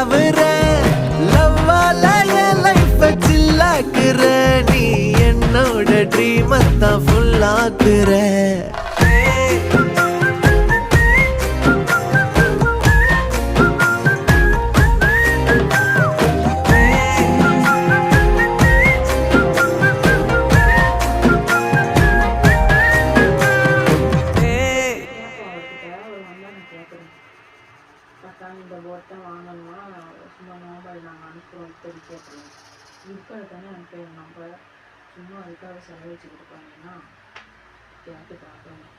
தாவுற லவ்வால என் life சில்லாக்குற நீ என்னோட dream தான் ஃபுல்லாக்குற இந்த போட்டை வாங்கணும்னா சும்மா மொபைல் நாங்கள் அனுப்புகிறோம் இப்போது கேட்குறோம் இருக்கிறது தானே அனுப்புவோம் நம்ம சும்மா அதுக்காக செலவழிச்சு கொடுப்பாங்கன்னா கேட்டு பார்க்கணும்.